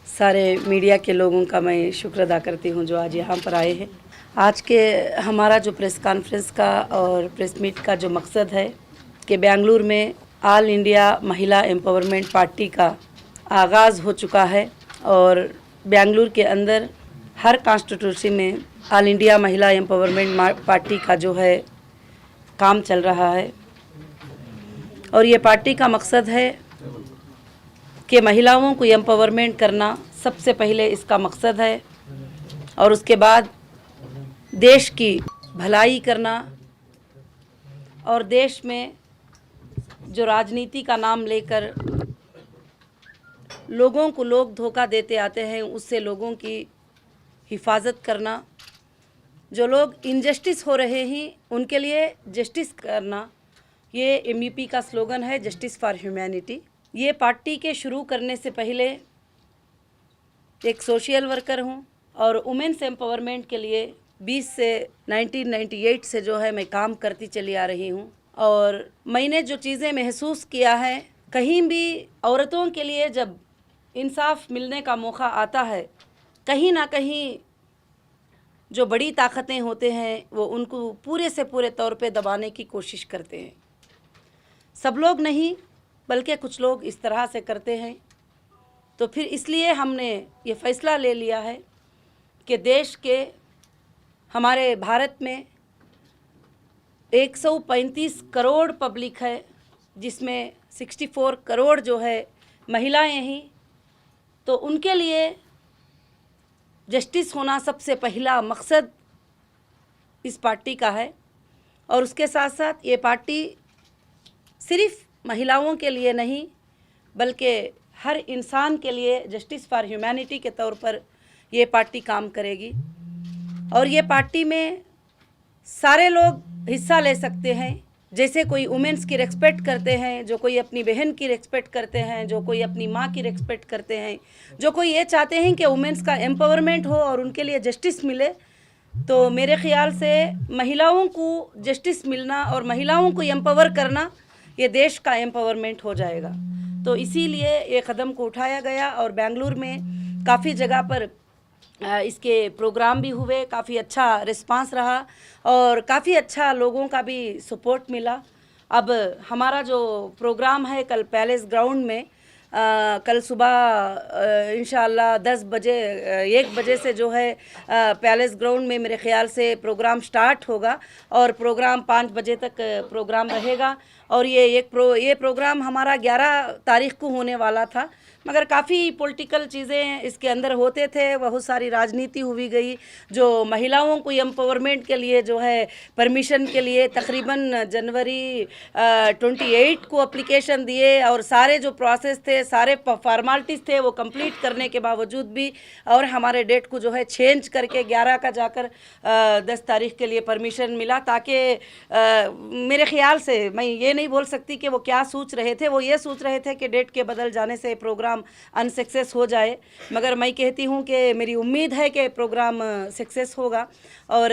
सारे मीडिया के लोगों का मैं शुक्र अदा करती हूं जो आज यहाँ पर आए हैं। आज के हमारा जो प्रेस कॉन्फ्रेंस का और प्रेस मीट का जो मकसद है कि बेंगलुरु में ऑल इंडिया महिला एम्पावरमेंट पार्टी का आगाज़ हो चुका है और बेंगलुरु के अंदर हर कॉन्स्टिट्यूंसी में ऑल इंडिया महिला एम्पावरमेंट पार्टी का जो है काम चल रहा है। और ये पार्टी का मकसद है कि महिलाओं को एम्पावरमेंट करना सबसे पहले इसका मकसद है और उसके बाद देश की भलाई करना और देश में जो राजनीति का नाम लेकर लोगों को लोग धोखा देते आते हैं उससे लोगों की हिफाजत करना, जो लोग इनजस्टिस हो रहे हैं उनके लिए जस्टिस करना, ये एमईपी का स्लोगन है, जस्टिस फॉर ह्यूमैनिटी। ये पार्टी के शुरू करने से पहले एक सोशल वर्कर हूँ और वुमेन्स एम्पावरमेंट के लिए 1998 से जो है मैं काम करती चली आ रही हूँ। और मैंने जो चीज़ें महसूस किया है, कहीं भी औरतों के लिए जब इंसाफ मिलने का मौका आता है, कहीं ना कहीं जो बड़ी ताकतें होते हैं वो उनको पूरे से पूरे तौर पे दबाने की कोशिश करते हैं। सब लोग नहीं बल्कि कुछ लोग इस तरह से करते हैं। तो फिर इसलिए हमने ये फ़ैसला ले लिया है कि देश के हमारे भारत में 135 करोड़ पब्लिक है, जिसमें 64 करोड़ जो है महिलाएं हैं। तो उनके लिए जस्टिस होना सबसे पहला मकसद इस पार्टी का है। और उसके साथ साथ ये पार्टी सिर्फ़ महिलाओं के लिए नहीं बल्कि हर इंसान के लिए जस्टिस फॉर ह्यूमैनिटी के तौर पर ये पार्टी काम करेगी। और ये पार्टी में सारे लोग हिस्सा ले सकते हैं, जैसे कोई वुमेन्स की रिस्पेक्ट करते हैं, जो कोई अपनी बहन की रिस्पेक्ट करते हैं, जो कोई अपनी माँ की रिस्पेक्ट करते हैं, जो कोई ये चाहते हैं कि वुमेन्स का एम्पावरमेंट हो और उनके लिए जस्टिस मिले। तो मेरे ख़्याल से महिलाओं को जस्टिस मिलना और महिलाओं को एम्पावर करना ये देश का एम्पावरमेंट हो जाएगा। तो इसीलिए ये कदम को उठाया गया और बेंगलुरु में काफ़ी जगह पर इसके प्रोग्राम भी हुए, काफ़ी अच्छा रिस्पांस रहा और काफ़ी अच्छा लोगों का भी सपोर्ट मिला। अब हमारा जो प्रोग्राम है कल पैलेस ग्राउंड में, कल सुबह इंशाअल्लाह 10 बजे 1 बजे से जो है पैलेस ग्राउंड में मेरे ख़्याल से प्रोग्राम स्टार्ट होगा और प्रोग्राम 5 बजे तक प्रोग्राम रहेगा। और ये प्रोग्राम हमारा 11 तारीख को होने वाला था, मगर काफ़ी पॉलिटिकल चीज़ें इसके अंदर होते थे, बहुत सारी राजनीति हुई गई। जो महिलाओं को एम्पावरमेंट के लिए जो है परमिशन के लिए तकरीबन जनवरी 28 को एप्लीकेशन दिए और सारे जो प्रोसेस थे, सारे फॉर्मालिटीज़ थे वो कंप्लीट करने के बावजूद भी और हमारे डेट को जो है चेंज करके 11 का जाकर 10 तारीख के लिए परमिशन मिला, ताकि मेरे ख़्याल से मैं ये नहीं बोल सकती कि वो क्या सोच रहे थे। वो ये सोच रहे थे कि डेट के बदल जाने से प्रोग्राम अनसक्सेस हो जाए, मगर मैं कहती हूँ कि मेरी उम्मीद है कि प्रोग्राम सक्सेस होगा और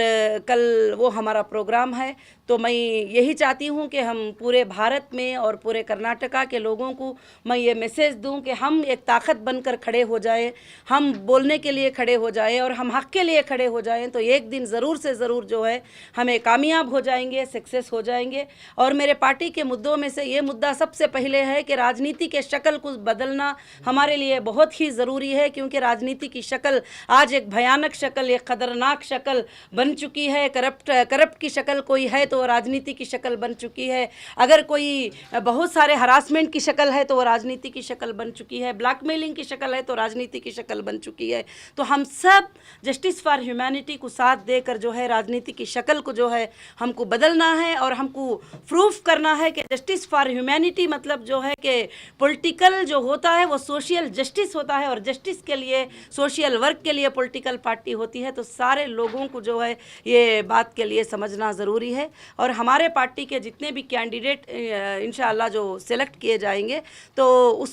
कल वो हमारा प्रोग्राम है। तो मैं यही चाहती हूँ कि हम पूरे भारत में और पूरे कर्नाटका के लोगों को मैं ये मैसेज दूँ कि हम एक ताकत बनकर खड़े हो जाएं, हम बोलने के लिए खड़े हो जाएं और हम हक़ के लिए खड़े हो जाएं। तो एक दिन ज़रूर से ज़रूर जो है हमें कामयाब हो जाएंगे, सक्सेस हो जाएंगे। और मेरे पार्टी के मुद्दों में से ये मुद्दा सबसे पहले है कि राजनीति के शक्ल को बदलना हमारे लिए बहुत ही ज़रूरी है, क्योंकि राजनीति की शक्ल आज एक भयानक शक्ल, एक ख़तरनाक शक्ल बन चुकी है। करप्ट की शक्ल कोई है तो वो राजनीति की शक्ल बन चुकी है, अगर कोई बहुत सारे हरासमेंट की शक्ल है तो वो राजनीति की शक्ल बन चुकी है, ब्लैकमेलिंग की शक्ल है तो राजनीति की शक्ल बन चुकी है। तो हम सब जस्टिस फॉर ह्यूमैनिटी को साथ देकर जो है राजनीति की शक्ल को जो है हमको बदलना है और हमको प्रूफ करना है कि जस्टिस फॉर ह्यूमैनिटी मतलब जो है कि पॉलिटिकल जो होता है वो सोशल जस्टिस होता है, और जस्टिस के लिए सोशल वर्क के लिए पॉलिटिकल पार्टी होती है। तो सारे लोगों को जो है ये बात के लिए समझना ज़रूरी है। और हमारे पार्टी के जितने भी कैंडिडेट इंशाअल्लाह जो सिलेक्ट किए जाएंगे तो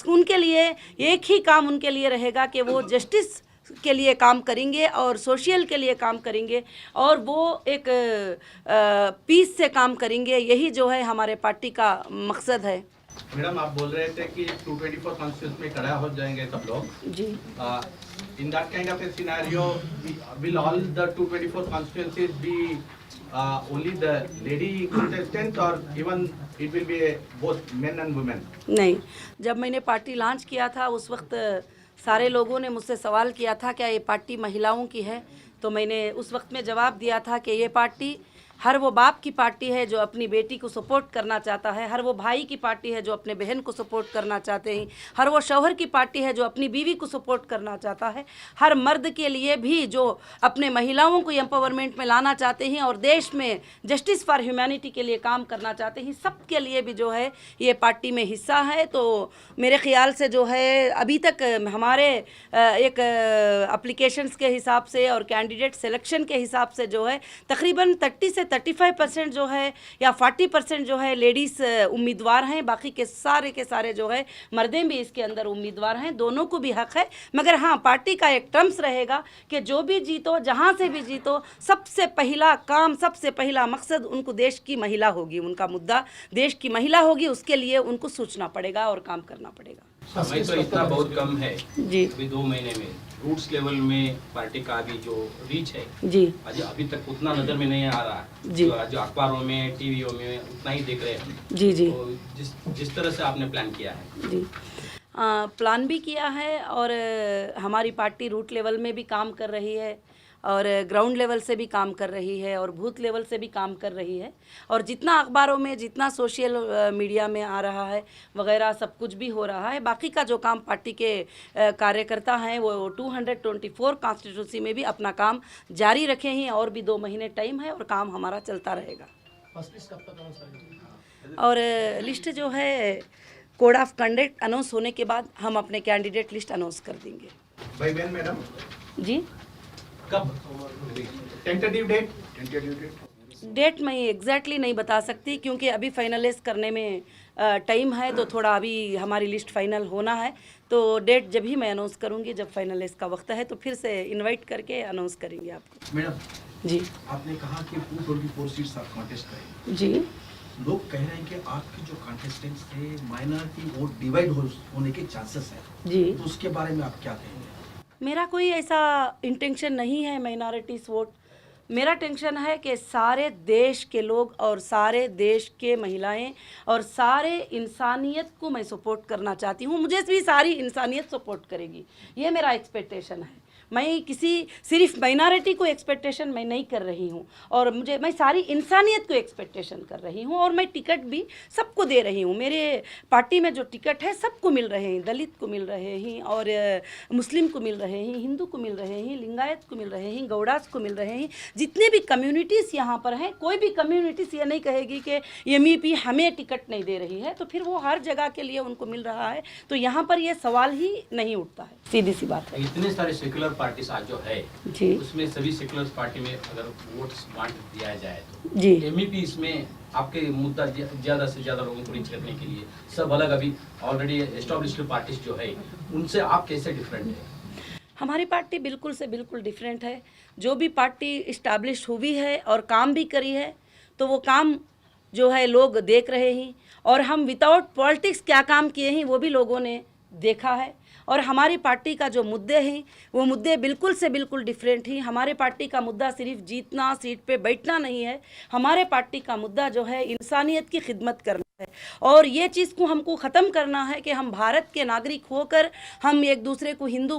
उनके लिए एक ही काम उनके लिए रहेगा कि वो जस्टिस के लिए काम करेंगे और सोशल के लिए काम करेंगे और वो एक पीस से काम करेंगे। यही जो है हमारे पार्टी का मकसद है। मैडम, आप बोल रहे थे कि 224 कॉन्स्टिट्यूंसी में खड़ा हो जाएंगे सब लोग जी। In that kind of a scenario will all the 224 constituencies be only the lady contestants or even it will be both men and women? नहीं, जब मैंने पार्टी लॉन्च किया था उस वक्त सारे लोगों ने मुझसे सवाल किया था क्या ये पार्टी महिलाओं की है, तो मैंने उस वक्त में जवाब दिया था कि ये पार्टी हर वो बाप की पार्टी है जो अपनी बेटी को सपोर्ट करना चाहता है, हर वो भाई की पार्टी है जो अपने बहन को सपोर्ट करना चाहते हैं, हर वो शौहर की पार्टी है जो अपनी बीवी को सपोर्ट करना चाहता है, हर मर्द के लिए भी जो अपने महिलाओं को एम्पावरमेंट में लाना चाहते हैं और देश में जस्टिस फॉर ह्यूमैनिटी के लिए काम करना चाहते हैं, सबके लिए भी जो है ये पार्टी में हिस्सा है। तो मेरे ख्याल से जो है अभी तक हमारे एक एप्लीकेशंस के हिसाब से और कैंडिडेट सिलेक्शन के हिसाब से जो है तकरीबन 30 से 35% जो है या 40% जो है लेडीज़ उम्मीदवार हैं, बाकी के सारे जो है मर्दें भी इसके अंदर उम्मीदवार हैं। दोनों को भी हक है, मगर हाँ पार्टी का एक टर्म्स रहेगा कि जो भी जीतो, जहाँ से भी जीतो, सबसे पहला काम, सबसे पहला मकसद उनको देश की महिला होगी, उनका मुद्दा देश की महिला होगी, उसके लिए उनको सोचना पड़ेगा और काम करना पड़ेगा। समय तो इतना बहुत कम है जी, अभी 2 महीने में रूट्स लेवल में पार्टी का भी जो रीच है जी, अभी तक उतना नजर में नहीं आ रहा है। जी। जो अखबारों में, टीवीओ में उतना ही देख रहे हैं। जी, जी, तो जिस तरह से आपने प्लान किया है जी, प्लान भी किया है और हमारी पार्टी रूट लेवल में भी काम कर रही है और ग्राउंड लेवल से भी काम कर रही है और बूथ लेवल से भी काम कर रही है, और जितना अखबारों में, जितना सोशल मीडिया में आ रहा है वगैरह सब कुछ भी हो रहा है। बाकी का जो काम पार्टी के कार्यकर्ता हैं वो 224 कॉन्स्टिट्यूंसी में भी अपना काम जारी रखे हैं और भी 2 महीने टाइम है और काम हमारा चलता रहेगा। और लिस्ट जो है कोड ऑफ कंडक्ट अनाउंस होने के बाद हम अपने कैंडिडेट लिस्ट अनाउंस कर देंगे। भाई बहन मैडम, जी, कब टेंटेटिव डेट? डेट मैं एग्जैक्टली नहीं बता सकती क्योंकि अभी फाइनलाइज करने में टाइम है, तो थोड़ा अभी हमारी लिस्ट फाइनल होना है, तो डेट जब ही मैं अनाउंस करूंगी, जब फाइनलाइज का वक्त है तो फिर से इनवाइट करके अनाउंस करेंगे आपको। मैडम जी, आपने कहा कि 224 सीट्स आप कॉन्टेस्ट करें, जी, लोग कह रहे हैं कि आपके जो कॉन्टेस्टेंट्स थे माइनॉरिटी वोट डिवाइड होने के चांसेस हैं, जी। तो उसके बारे में आप क्या कहेंगे? मेरा कोई ऐसा इंटेंशन नहीं है माइनॉरिटीज़ वोट। मेरा टेंशन है कि सारे देश के लोग और सारे देश के महिलाएं और सारे इंसानियत को मैं सपोर्ट करना चाहती हूँ, मुझे भी सारी इंसानियत सपोर्ट करेगी, ये मेरा एक्सपेक्टेशन है। मैं किसी सिर्फ माइनॉरिटी को एक्सपेक्टेशन मैं नहीं कर रही हूँ, और मैं सारी इंसानियत को एक्सपेक्टेशन कर रही हूँ, और मैं टिकट भी सबको दे रही हूँ। मेरे पार्टी में जो टिकट है सबको मिल रहे हैं, दलित को मिल रहे हैं और मुस्लिम को मिल रहे हैं, हिंदू को मिल रहे हैं, लिंगायत को मिल रहे हैं, गौड़ास को मिल रहे हैं। जितने भी कम्युनिटीज़ यहाँ पर हैं, कोई भी कम्युनिटीज़ ये नहीं कहेगी कि एमईपी हमें टिकट नहीं दे रही है, तो फिर वो हर जगह के लिए उनको मिल रहा है, तो यहाँ पर ये सवाल ही नहीं उठता है, सीधी सी बात है। इतने सारे सेक्युलर पार्टी आज जो है जी, उसमें सभी सेक्युलर पार्टी में अगर वोट्स बांट दिया जाए तो जी, एमईपी इसमें आपके मुद्दा ज्यादा से ज्यादा लोगों को रीच करने के लिए सब अलग अभी ऑलरेडी एस्टैब्लिश्ड पार्टीज जो है उनसे आप कैसे डिफरेंट है? हमारी पार्टी बिल्कुल से बिल्कुल डिफरेंट है। जो भी पार्टी इस्टेब्लिश हुई है और काम भी करी है, तो वो काम जो है लोग देख रहे हैं, और हम विदाउट पॉलिटिक्स क्या काम किए हैं वो भी लोगों ने देखा है। और हमारी पार्टी का जो मुद्दे हैं वो मुद्दे बिल्कुल से बिल्कुल डिफरेंट ही। हमारे पार्टी का मुद्दा सिर्फ जीतना, सीट पे बैठना नहीं है। हमारे पार्टी का मुद्दा जो है इंसानियत की खिदमत करना है। और ये चीज़ को हमको ख़त्म करना है कि हम भारत के नागरिक होकर हम एक दूसरे को हिंदू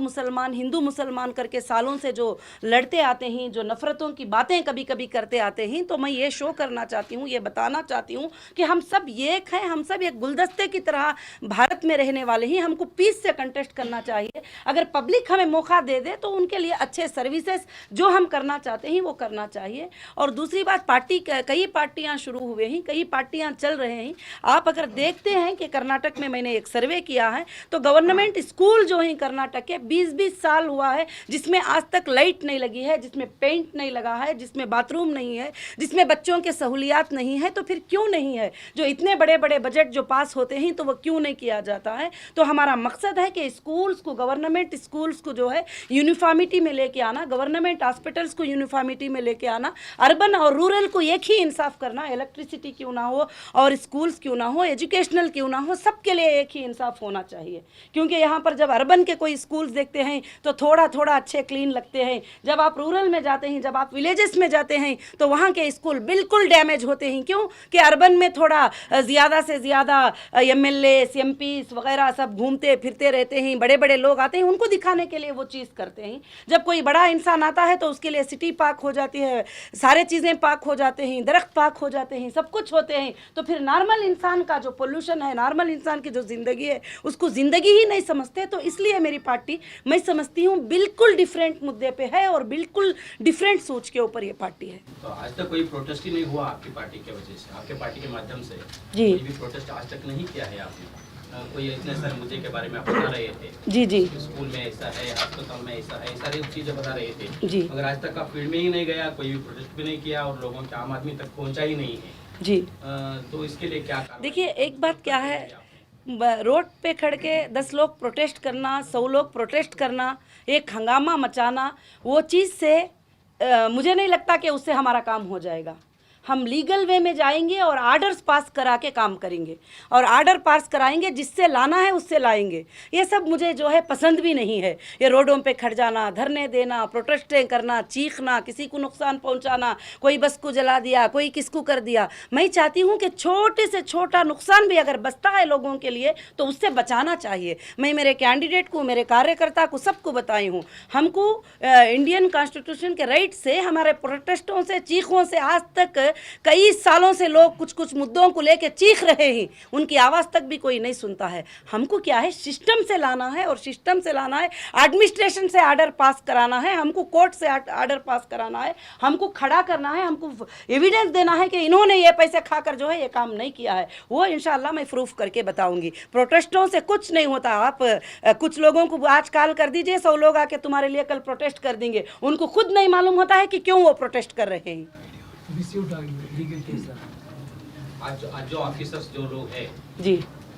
मुसलमान करके सालों से जो लड़ते आते हैं, जो नफ़रतों की बातें कभी कभी करते आते हैं। तो मैं ये शो करना चाहती हूँ, ये बताना चाहती हूँ कि हम सब एक हैं, हम सब एक गुलदस्ते की तरह भारत में रहने वाले हैं। हमको पीस से कंटेस्ट करना चाहिए। अगर पब्लिक हमें मौका दे दे तो उनके लिए अच्छे सर्विसेज जो हम करना चाहते हैं वो करना चाहिए। और दूसरी बात, कई पार्टियां शुरू हुए हैं, कई पार्टियां चल रहे हैं। आप अगर देखते हैं कि कर्नाटक में मैंने एक सर्वे किया है तो गवर्नमेंट स्कूल जो है कर्नाटक के 20-20 साल हुआ है जिसमें आज तक लाइट नहीं लगी है, जिसमें पेंट नहीं लगा है, जिसमें बाथरूम नहीं है, जिसमें बच्चों के सहूलियात नहीं है। तो फिर क्यों नहीं है? जो इतने बड़े बड़े बजट जो पास होते हैं तो वो क्यों नहीं किया जाता है? तो हमारा मकसद है कि स्कूल्स को, गवर्नमेंट स्कूल्स को जो है यूनिफॉर्मिटी में लेके आना, गवर्नमेंट हॉस्पिटल्स को यूनिफॉर्मिटी में लेके आना, अर्बन और रूरल को एक ही इंसाफ करना। इलेक्ट्रिसिटी क्यों ना हो और स्कूल्स क्यों ना हो, एजुकेशनल क्यों ना हो, सबके लिए एक ही इंसाफ होना चाहिए। क्योंकि यहाँ पर जब अर्बन के कोई स्कूल्स देखते हैं तो थोड़ा थोड़ा अच्छे क्लीन लगते हैं, जब आप रूरल में जाते हैं, जब आप विलेजेस में जाते हैं तो वहाँ के स्कूल बिल्कुल डैमेज होते हैं। क्यों? कि अर्बन में थोड़ा ज़्यादा से ज़्यादा MLAs MPs वगैरह सब घूमते फिरते रहते हैं, बड़े बड़े लोग आते हैं, उनको दिखाने के लिए वो चीज़ करते हैं। जब कोई बड़ा इंसान आता है तो उसके लिए सिटी पार्क हो जाती है, सारे चीज़ें पार्क हो जाते हैं, दरख्त पार्क हो जाते हैं, सब कुछ होते हैं। तो फिर नॉर्मल इंसान का जो पोल्यूशन है, नॉर्मल इंसान की जो ज़िंदगी है, उसको ज़िंदगी ही नहीं समझते। तो इसलिए मेरी पार्टी, मैं समझती हूँ, बिल्कुल डिफरेंट मुद्दे पे है और बिल्कुल डिफरेंट सोच के ऊपर ये पार्टी है। तो आज तक कोई प्रोटेस्ट ही नहीं हुआ आपकी पार्टी की वजह से, आपके पार्टी के माध्यम से जी। कोई भी प्रोटेस्ट आज तक नहीं किया है आपने? कोई इतने सारे मुद्दे के बारे में आप बता रहे थे, जी जी स्कूल में ऐसा है, अस्पताल में ऐसा है, सारी चीजें बता रहे थे जी। मगर आज तक आप फील्ड में ही नहीं गया, कोई भी प्रोटेस्ट भी नहीं किया और लोगों के, आम आदमी तक पहुंचा ही नहीं है जी। तो इसके लिए क्या कार्रवाई? देखिए, एक बात क्या है, रोड पे खड़ के 10 लोग प्रोटेस्ट करना, 100 लोग प्रोटेस्ट करना, एक हंगामा मचाना, वो चीज़ से मुझे नहीं लगता कि उससे हमारा काम हो जाएगा। हम लीगल वे में जाएंगे और आर्डर्स पास करा के काम करेंगे और आर्डर पास कराएंगे, जिससे लाना है उससे लाएंगे। ये सब मुझे जो है पसंद भी नहीं है। ये रोडों पे खड़ जाना, धरने देना, प्रोटेस्टें करना, चीखना, किसी को नुकसान पहुंचाना, कोई बस को जला दिया, कोई किसको कर दिया। मैं चाहती हूँ कि छोटे से छोटा नुकसान भी अगर बचता है लोगों के लिए तो उससे बचाना चाहिए। मैं मेरे कैंडिडेट को, मेरे कार्यकर्ता को, सबको बताई हूँ, हमको इंडियन कॉन्स्टिट्यूशन के राइट से, हमारे प्रोटेस्टों से, चीखों से आज तक कई सालों से लोग कुछ कुछ मुद्दों को लेकर चीख रहे हैं, उनकी आवाज़ तक भी कोई नहीं सुनता है। हमको क्या है, सिस्टम से लाना है और सिस्टम से लाना है, एडमिनिस्ट्रेशन से आर्डर पास कराना है, हमको कोर्ट से आर्डर पास कराना है, हमको खड़ा करना है, हमको एविडेंस देना है कि इन्होंने ये पैसे खाकर जो है ये काम नहीं किया है। वो इंशाल्लाह मैं प्रूफ करके बताऊंगी। प्रोटेस्टों से कुछ नहीं होता। आप कुछ लोगों को आज कॉल कर दीजिए, 100 लोग आके तुम्हारे लिए कल प्रोटेस्ट कर देंगे, उनको खुद नहीं मालूम होता है कि क्यों वो प्रोटेस्ट कर रहे हैं। आज जो ऑफिसर्स जो लोग हैं जी,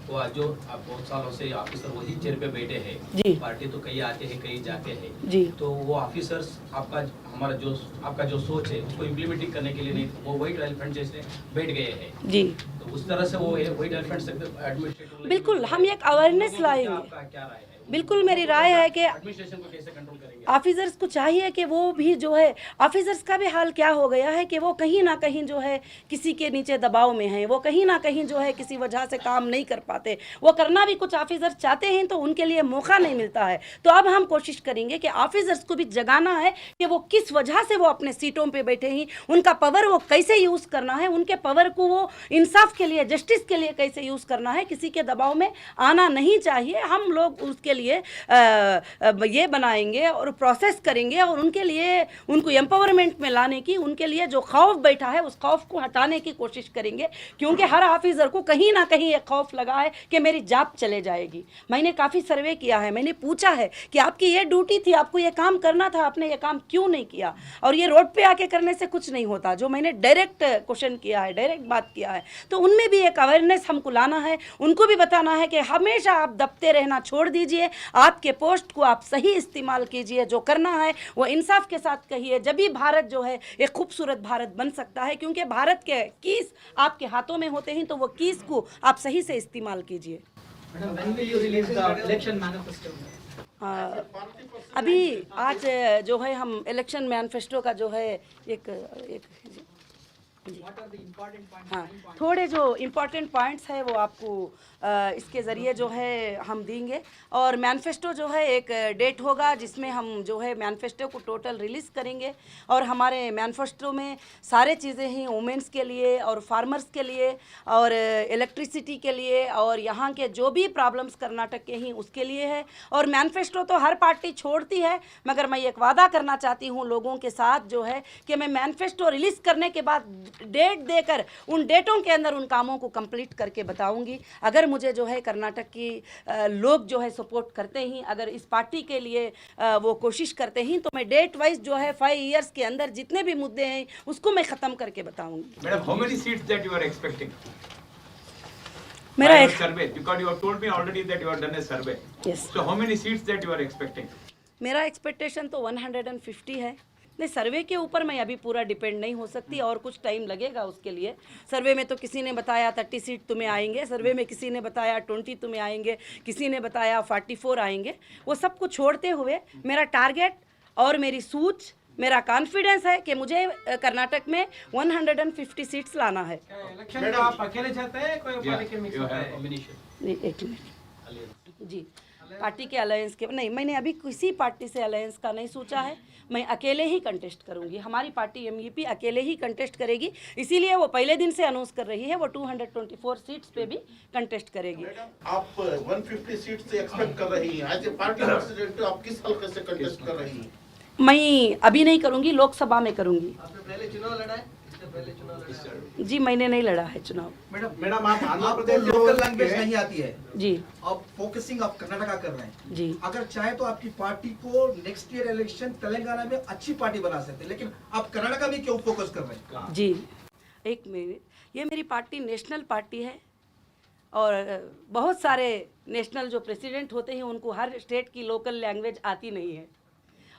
वो आज जो अब बहुत सालों से ऑफिसर वही चेयर पे बैठे हैं, जी। पार्टी तो कई आते हैं कई जाते हैं जी। तो वो ऑफिसर्स आपका जो सोच है उसको इम्प्लीमेंटिंग करने के लिए नहीं, वो व्हाइट एलिफेंट जैसे बैठ गए हैं। जी, तो उस तरह से वो व्हाइट एलिफेंट से एडमिनिस्ट्रेटिव बिल्कुल हम एक अवेयरनेस लाएंगे। आपका क्या राय है? बिल्कुल मेरी राय है कि एडमिनिस्ट्रेशन को कैसे कंट्रोल करेंगे? ऑफिसर्स को चाहिए कि वो भी जो है, ऑफिसर्स का भी हाल क्या हो गया है कि वो कहीं ना कहीं जो है किसी के नीचे दबाव में हैं, वो कहीं ना कहीं जो है किसी वजह से काम नहीं कर पाते। वो करना भी कुछ ऑफिसर्स चाहते हैं तो उनके लिए मौका नहीं मिलता है। तो अब हम कोशिश करेंगे कि ऑफिसर्स को भी जगाना है कि वो किस वजह से वो अपने सीटों पर बैठे हैं, उनका पावर वो कैसे यूज़ करना है, उनके पावर को वो इंसाफ के लिए, जस्टिस के लिए कैसे यूज़ करना है। किसी के दबाव में आना नहीं चाहिए। हम लोग उसके लिए ये बनाएंगे और प्रोसेस करेंगे और उनके लिए, उनको एम्पावरमेंट में लाने की, उनके लिए जो खौफ बैठा है उस खौफ को हटाने की कोशिश करेंगे। क्योंकि हर ऑफिसर को कहीं ना कहीं एक खौफ लगा है कि मेरी जॉब चले जाएगी। मैंने काफ़ी सर्वे किया है, मैंने पूछा है कि आपकी ये ड्यूटी थी, आपको ये काम करना था, आपने ये काम क्यों नहीं किया। और ये रोड पे आके करने से कुछ नहीं होता। जो मैंने डायरेक्ट क्वेश्चन किया है, डायरेक्ट बात किया है, तो उनमें भी एक अवेयरनेस हमको लाना है। उनको भी बताना है कि हमेशा आप दबते रहना छोड़ दीजिए, आपके पोस्ट को आप सही इस्तेमाल कीजिए, जो करना है वो इंसाफ के साथ कहिए। जब भी भारत जो है एक खूबसूरत भारत बन सकता है। क्योंकि भारत के कीस आपके हाथों में होते हैं, तो वो कीस को आप सही से इस्तेमाल कीजिए। अभी आज जो है हम इलेक्शन मैनिफेस्टो का जो है एक हाँ, थोड़े जो इम्पोर्टेंट पॉइंट्स है वो आपको इसके ज़रिए जो है हम देंगे। और मैनिफेस्टो जो है एक डेट होगा जिसमें हम जो है मैनिफेस्टो को टोटल रिलीज़ करेंगे। और हमारे मैनिफेस्टो में सारे चीज़ें हैं वुमेंस के लिए और फार्मर्स के लिए और इलेक्ट्रिसिटी के लिए और यहाँ के जो भी प्रॉब्लम्स कर्नाटक के हैं उसके लिए है। और मैनिफेस्टो तो हर पार्टी छोड़ती है, मगर मैं एक वादा करना चाहती हूँ लोगों के साथ जो है कि मैं मैनिफेस्टो रिलीज़ करने के बाद डेट देकर उन डेटों के अंदर उन कामों को कंप्लीट करके बताऊंगी। अगर मुझे जो है कर्नाटक की लोग जो है सपोर्ट करते हैं, अगर इस पार्टी के लिए वो कोशिश करते हैं, तो मैं डेट वाइज जो है 5 इयर्स के अंदर जितने भी मुद्दे हैं उसको मैं ख़त्म करके बताऊंगी। Madam, how many seats that you are expecting? मेरा By your एक survey, because you have told me already that you have done a survey. Yes. So how many seats that you are expecting? मेरा expectation तो 150 है। नहीं, सर्वे के ऊपर मैं अभी पूरा डिपेंड नहीं हो सकती और कुछ टाइम लगेगा उसके लिए। सर्वे में तो किसी ने बताया 30 सीट तुम्हें आएंगे, सर्वे में किसी ने बताया 20 तुम्हें आएंगे, किसी ने बताया 44 आएंगे। वो सब कुछ छोड़ते हुए मेरा टारगेट और मेरी सूझ, मेरा कॉन्फिडेंस है कि मुझे कर्नाटक में 150 सीट्स लाना है। इलेक्शन में आप अकेले चाहते हैं कोई पार्टी के मिक्स you होता have है? combination. नहीं, एक मिनट जी, पार्टी के अलायंस के नहीं, मैंने अभी किसी पार्टी से अलायंस का नहीं सोचा है। मैं अकेले ही कंटेस्ट करूंगी। हमारी पार्टी एमईपी अकेले ही कंटेस्ट करेगी, इसीलिए वो पहले दिन से अनाउंस कर रही है वो 224 सीट्स पे भी कंटेस्ट करेगी। आप 150 सीट से एक्सपेक्ट कर रही हैं, एज ए पार्टी प्रेसिडेंट आप किस हल्के से कंटेस्ट कर रही हैं? मैं अभी नहीं करूंगी, लोकसभा में करूंगी। आपने पहले चुनाव लड़ा है? इससे पहले चुनाव लड़ा है? जी, मैंने नहीं लड़ा है चुनाव। मैडम आप आंध्र आपको प्रदेश लोकल लैंग्वेज नहीं आती है, जी आप फोकसिंग आप कर्नाटका कर रहे हैं। जी अगर चाहे तो आपकी पार्टी को नेक्स्ट ईयर इलेक्शन तेलंगाना में अच्छी पार्टी बना सकते हैं, लेकिन आप कर्नाटका में क्यों फोकस कर रहे हैं? जी, एक मिनट, ये मेरी पार्टी नेशनल पार्टी है और बहुत सारे नेशनल जो प्रेसिडेंट होते हैं उनको हर स्टेट की लोकल लैंग्वेज आती नहीं है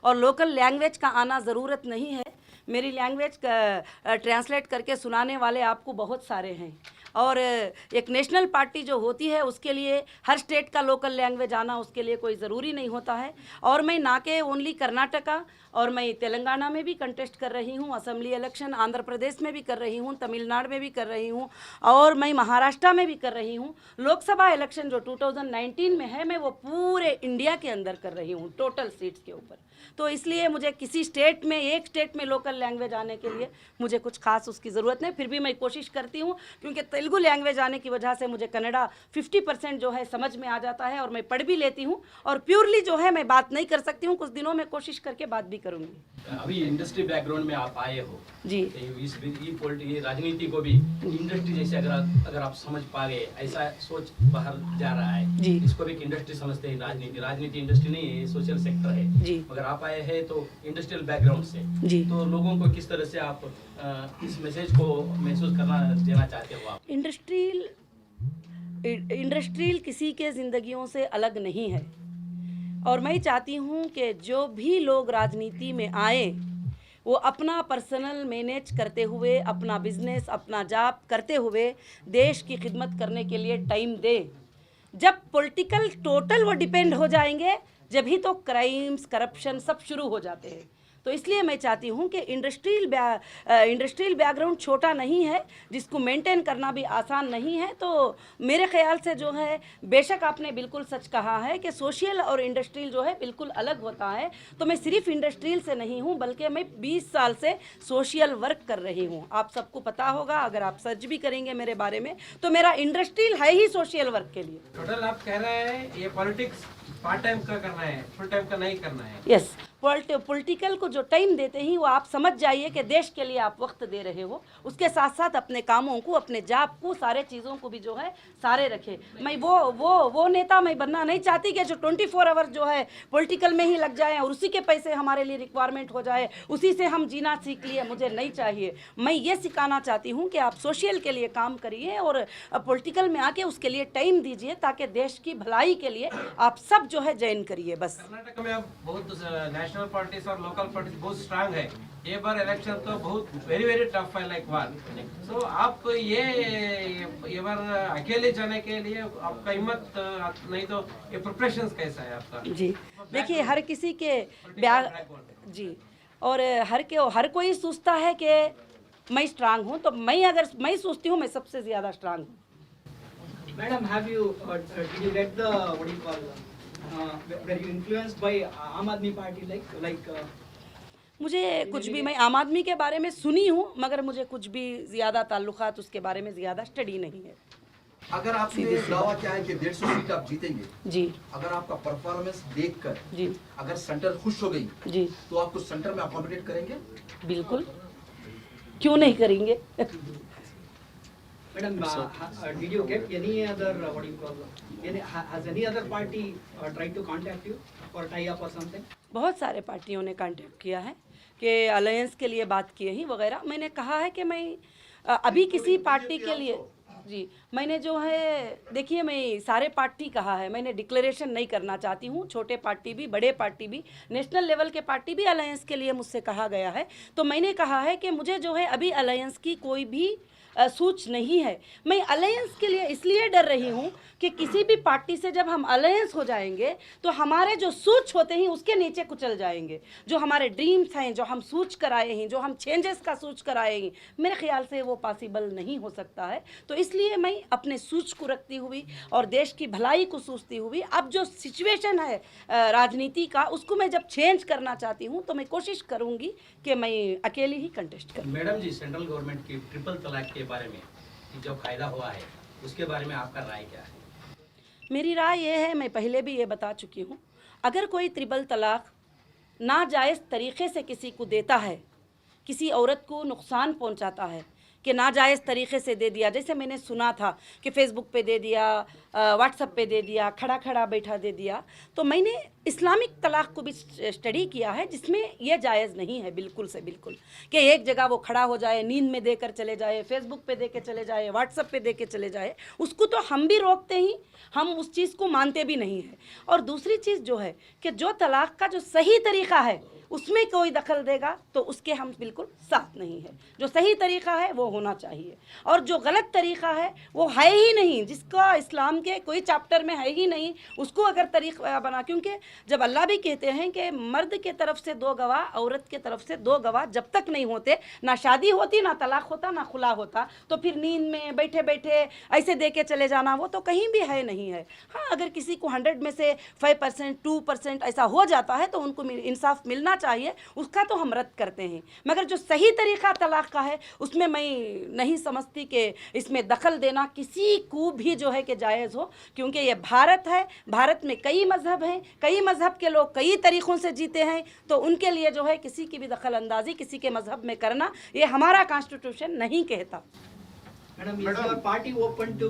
और लोकल लैंग्वेज का आना ज़रूरत नहीं है। मेरी लैंग्वेज का ट्रांसलेट करके सुनाने वाले आपको बहुत सारे हैं और एक नेशनल पार्टी जो होती है उसके लिए हर स्टेट का लोकल लैंग्वेज आना उसके लिए कोई ज़रूरी नहीं होता है। और मैं ना के ओनली कर्नाटका और मैं तेलंगाना में भी कंटेस्ट कर रही हूँ, असेंबली इलेक्शन आंध्र प्रदेश में भी कर रही हूँ, तमिलनाडु में भी कर रही हूँ और मैं महाराष्ट्र में भी कर रही हूँ। लोकसभा इलेक्शन जो 2019 में है मैं वो पूरे इंडिया के अंदर कर रही हूँ टोटल सीट्स के ऊपर। तो इसलिए मुझे किसी स्टेट में, एक स्टेट में लोकल लैंग्वेज आने के लिए मुझे कुछ खास उसकी ज़रूरत नहीं। फिर भी मैं कोशिश करती हूँ क्योंकि तेलुगु लैंग्वेज आने की वजह से मुझे कन्नड़ा 50% जो है समझ में आ जाता है और मैं पढ़ भी लेती हूँ और प्योरली जो है मैं बात नहीं कर सकती हूँ, कुछ दिनों में कोशिश करके बात भी करूँगी। अभी इंडस्ट्री बैकग्राउंड में आप आए हो जी, ये राजनीति को भी इंडस्ट्री जैसे अगर आप समझ पा गए, ऐसा सोच बाहर जा रहा है जी। इसको भी एक इंडस्ट्री समझते हैं। राजनीति इंडस्ट्री नहीं है, सोशल सेक्टर है जी। मगर आप आए हैं तो इंडस्ट्रियल बैकग्राउंड से जी। तो लोगों को किस तरह से आप इस मैसेज को महसूस करना देना चाहते हो आप? इंडस्ट्रियल किसी के ज़िंदगियों से अलग नहीं है और मैं चाहती हूँ कि जो भी लोग राजनीति में आए वो अपना पर्सनल मैनेज करते हुए, अपना बिजनेस, अपना जॉब करते हुए देश की खिदमत करने के लिए टाइम दे। जब पॉलिटिकल टोटल वो डिपेंड हो जाएंगे जब ही तो क्राइम्स, करप्शन सब शुरू हो जाते हैं। तो इसलिए मैं चाहती हूँ कि इंडस्ट्रियल बैकग्राउंड छोटा नहीं है, जिसको मेंटेन करना भी आसान नहीं है। तो मेरे ख्याल से जो है, बेशक आपने बिल्कुल सच कहा है कि सोशल और इंडस्ट्रियल जो है बिल्कुल अलग होता है। तो मैं सिर्फ इंडस्ट्रियल से नहीं हूँ बल्कि मैं 20 साल से सोशल वर्क कर रही हूँ। आप सबको पता होगा, अगर आप सर्च भी करेंगे मेरे बारे में तो मेरा इंडस्ट्रियल है ही सोशल वर्क के लिए। टोटल आप कह रहे हैं ये पॉलिटिक्स पार्ट टाइम का करना है, फुल टाइम का नहीं करना है। यस, पॉलिटिकल को जो टाइम देते हैं वो आप समझ जाइए कि देश के लिए आप वक्त दे रहे हो, उसके साथ साथ अपने कामों को, अपने जॉब को, सारे चीज़ों को भी जो है सारे रखे। मैं वो नेता मैं बनना नहीं चाहती कि जो 24 आवर्स जो है पॉलिटिकल में ही लग जाए और उसी के पैसे हमारे लिए रिक्वायरमेंट हो जाए, उसी से हम जीना सीख लिए, मुझे नहीं चाहिए। मैं ये सिखाना चाहती हूँ कि आप सोशल के लिए काम करिए और पॉलिटिकल में आके उसके लिए टाइम दीजिए ताकि देश की भलाई के लिए आप सब जो है ज्वाइन करिए। बस कर्नाटक में अब बहुत नेशनल पार्टीज और लोकल पार्टीज बहुत स्ट्रांग है। ये बार इलेक्शन तो बहुत वेरी टफ है, लाइक वार। सो आप ये बार अकेले जाने के लिए आपका हिम्मत नहीं, तो ये प्रिपरेशंस कैसा है आपका? जी, देखिए हर किसी के जी, और हर कोई सोचता है कि मैं स्ट्रांग हूँ, तो मैं सोचती हूँ मैं सबसे ज़्यादा स्ट्रांग हूँ। Madam, did you get the, what do you call, were you influenced by Aam Aadmi Party, मुझे कुछ भी, मैं आम आदमी के बारे में सुनी हूँ, मगर मुझे कुछ भी ज़्यादा ताल्लुकात उसके बारे में ज़्यादा स्टडी नहीं है। अगर आपने दावा किया है कि 150 सीट आप जीतेंगे, जी अगर आपका परफॉर्मेंस देखकर जी अगर सेंटर खुश हो गई जी तो आपको सेंटर में अकोमोडेट करेंगे? बिल्कुल, क्यों नहीं करेंगे। Madam, did you get any other, what do you call, has any other party tried to contact you or tie up or something? बहुत सारे पार्टियों ने कांटेक्ट किया है कि अलायंस के लिए बात किए ही वगैरह। मैंने कहा है कि मैं अभी किसी पार्टी के लिए, जी मैंने जो है, देखिए मैं सारे पार्टी कहा है, मैंने डिक्लेरेशन नहीं करना चाहती हूँ। छोटे पार्टी भी, बड़े पार्टी भी, नेशनल लेवल के पार्टी भी अलायंस के लिए मुझसे कहा गया है। तो मैंने कहा है कि मुझे जो है अभी अलायंस की कोई भी सूच नहीं है। मैं अलायंस के लिए इसलिए डर रही हूँ कि किसी भी पार्टी से जब हम अलायंस हो जाएंगे तो हमारे जो सूच होते हैं उसके नीचे कुचल जाएंगे। जो हमारे ड्रीम्स हैं, जो हम सूच कराए हैं, जो हम चेंजेस का सूच कराए हैं, मेरे ख्याल से वो पॉसिबल नहीं हो सकता है। तो इसलिए मैं अपने सूच को रखती हुई और देश की भलाई को सोचती हुई, अब जो सिचुएशन है राजनीति का, उसको मैं जब चेंज करना चाहती हूँ तो मैं कोशिश करूँगी कि मैं अकेली ही कंटेस्ट करूँ। मैडम जी, सेंट्रल गवर्नमेंट की ट्रिपल तलाक के बारे में जो फायदा हुआ है उसके बारे में आपका राय क्या है? मेरी राय ये है, मैं पहले भी ये बता चुकी हूँ, अगर कोई ट्रिपल तलाक नाजायज़ तरीक़े से किसी को देता है, किसी औरत को नुकसान पहुँचाता है कि नाजायज़ तरीक़े से दे दिया, जैसे मैंने सुना था कि फ़ेसबुक पे दे दिया, व्हाट्सएप पे दे दिया, खड़ा खड़ा बैठा दे दिया, तो मैंने इस्लामिक तलाक़ को भी स्टडी किया है जिसमें यह जायज़ नहीं है बिल्कुल से बिल्कुल, कि एक जगह वो खड़ा हो जाए, नींद में देकर चले जाए, फ़ेसबुक पे दे के चले जाए, व्हाट्सएप पे दे के चले जाए। उसको तो हम भी रोकते ही, हम उस चीज़ को मानते भी नहीं हैं। और दूसरी चीज़ जो है कि जो तलाक़ का जो सही तरीक़ा है उसमें कोई दखल देगा तो उसके हम बिल्कुल साथ नहीं है। जो सही तरीक़ा है वो होना चाहिए, और जो गलत तरीक़ा है वो है ही नहीं, जिसका इस्लाम के कोई चैप्टर में है ही नहीं, उसको अगर तरीक़ा बना, क्योंकि जब अल्लाह भी कहते हैं कि मर्द के तरफ से 2 गवाह, औरत के तरफ से 2 गवाह जब तक नहीं होते, ना शादी होती, ना तलाक़ होता, ना खुला होता, तो फिर नींद में बैठे बैठे ऐसे दे के चले जाना वो तो कहीं भी है नहीं है। हाँ, अगर किसी को 100 में से 5%, 2% ऐसा हो जाता है तो उनको इंसाफ मिलना चाहिए, उसका तो हम रद्द करते हैं। मगर जो सही तरीक़ा तलाक़ का है उसमें मैं नहीं समझती कि इसमें दखल देना किसी को भी जो है कि जायज़ हो, क्योंकि ये भारत है, भारत में कई मज़हब हैं, कई मज़हब के लोग कई तरीक़ों से जीते हैं, तो उनके लिए जो है किसी की भी दखल अंदाज़ी किसी के मज़हब में करना ये हमारा कॉन्स्टिट्यूशन नहीं कहता। Madam, is your party open to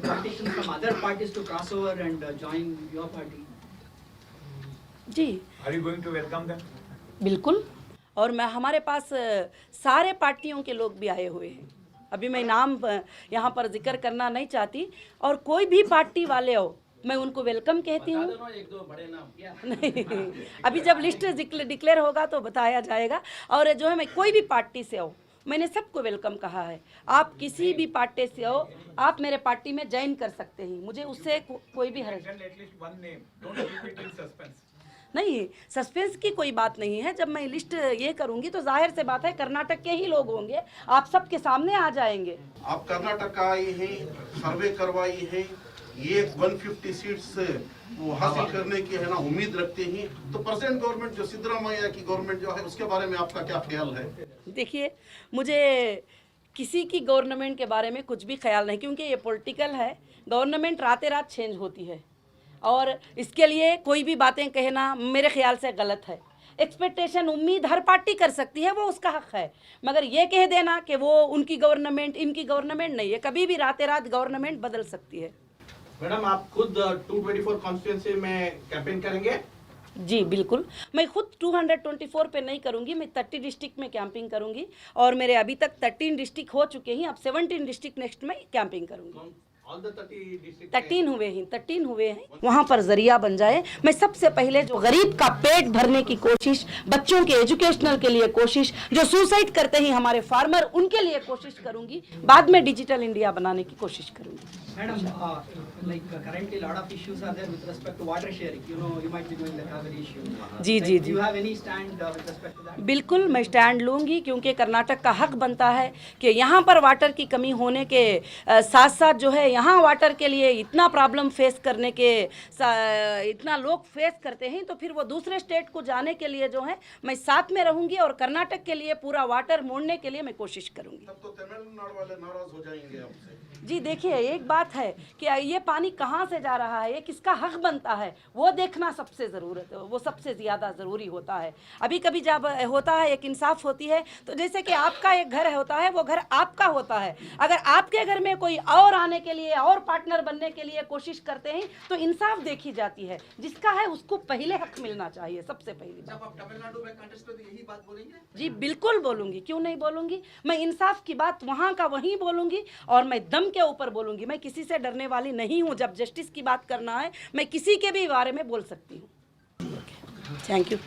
politicians from other parties to cross over and join your party? Ji Are you going to welcome them? बिल्कुल, और मैं हमारे पास सारे पार्टियों के लोग भी आए हुए हैं। अभी मैं नाम यहाँ पर जिक्र करना नहीं चाहती, और कोई भी पार्टी वाले हो मैं उनको वेलकम कहती हूँ। एक दो बड़े नाम नहीं, अभी जब लिस्ट डिक्लेयर होगा तो बताया जाएगा। और जो है मैं कोई भी पार्टी से हो, मैंने सबको वेलकम कहा है। आप किसी भी पार्टी से हो, आप मेरे पार्टी में ज्वाइन कर सकते हैं, मुझे उससे कोई भी हर्ज Mention at least one name. Don't keep it in suspense. नहीं। सस्पेंस की कोई बात नहीं है। जब मैं लिस्ट ये करूंगी तो जाहिर से बात है कर्नाटक के ही लोग होंगे, आप सबके सामने आ जाएंगे। आप कर्नाटक आए हैं, सर्वे करवाई है, ये 150 सीट्स वो हासिल करने की है ना उम्मीद रखते हैं, तो प्रेजेंट गवर्नमेंट जो सिद्धरामैया की गवर्नमेंट जो है उसके बारे में आपका क्या ख्याल है? देखिए, मुझे किसी की गवर्नमेंट के बारे में कुछ भी ख्याल नहीं, क्योंकि ये पॉलिटिकल है। गवर्नमेंट रातें रात चेंज होती है, और इसके लिए कोई भी बातें कहना मेरे ख्याल से गलत है। एक्सपेक्टेशन, उम्मीद हर पार्टी कर सकती है, वो उसका हक है, मगर ये कह देना कि वो उनकी गवर्नमेंट इनकी गवर्नमेंट नहीं है, कभी भी रातें रात गवर्नमेंट बदल सकती है। मैडम, आप खुद 224 कॉन्स्टिट्यूंसी में कैंपेन करेंगे? जी बिल्कुल, मैं खुद 224 पे नहीं करूंगी, मैं 30 डिस्ट्रिक्ट में कैंपिंग करूंगी, और मेरे अभी तक 13 डिस्ट्रिक्ट हो चुके हैं, अब 17 डिस्ट्रिक्ट नेक्स्ट में कैंपिंग करूंगी। All the 30 districts. 13 हुए हैं वहाँ पर जरिया बन जाए। मैं सबसे पहले जो गरीब का पेट भरने की कोशिश, बच्चों के एजुकेशनल के लिए कोशिश, जो सुसाइड करते हैं हमारे फार्मर उनके लिए कोशिश करूंगी, बाद में डिजिटल इंडिया बनाने की कोशिश करूंगी। Madam, like currently a lot of issues are there with respect to water sharing. You know, you might be knowing the Kaveri issue. Ji Like, ji Do ji you have any stand with respect to that? बिल्कुल मैं stand लूंगी, क्योंकि कर्नाटक का हक बनता है कि यहाँ पर वाटर की कमी होने के साथ साथ जो है यहाँ वाटर के लिए इतना प्रॉब्लम फेस करने के इतना लोग फेस करते हैं, तो फिर वो दूसरे स्टेट को जाने के लिए जो है मैं साथ में रहूंगी और कर्नाटक के लिए पूरा वाटर मोड़ने के लिए मैं कोशिश करूंगी। तब तो तमिलनाडु वाले नाराज हो जाएंगे आपसे। जी देखिए, एक बात है कि ये पानी कहाँ से जा रहा है, ये किसका हक बनता है, वो देखना सबसे ज़रूरत है, वो सबसे ज़्यादा ज़रूरी होता है। अभी कभी जब होता है एक इंसाफ होती है, तो जैसे कि आपका एक घर होता है, वो घर आपका होता है, अगर आपके घर में कोई और आने के लिए और पार्टनर बनने के लिए कोशिश करते हैं तो इंसाफ देखी जाती है, जिसका है उसको पहले हक मिलना चाहिए सबसे पहले। जब आप तमिलनाडु में कंटेस्ट में तो यही बात बोलेंगे? जी बिल्कुल बोलूँगी, क्यों नहीं बोलूँगी। मैं इंसाफ की बात वहाँ का वहीं बोलूँगी और मैं दम के ऊपर बोलूँगी। मैं किसी से डरने वाली नहीं हूँ। जब जस्टिस की बात करना है मैं किसी के भी बारे में बोल सकती हूँ। Thank you.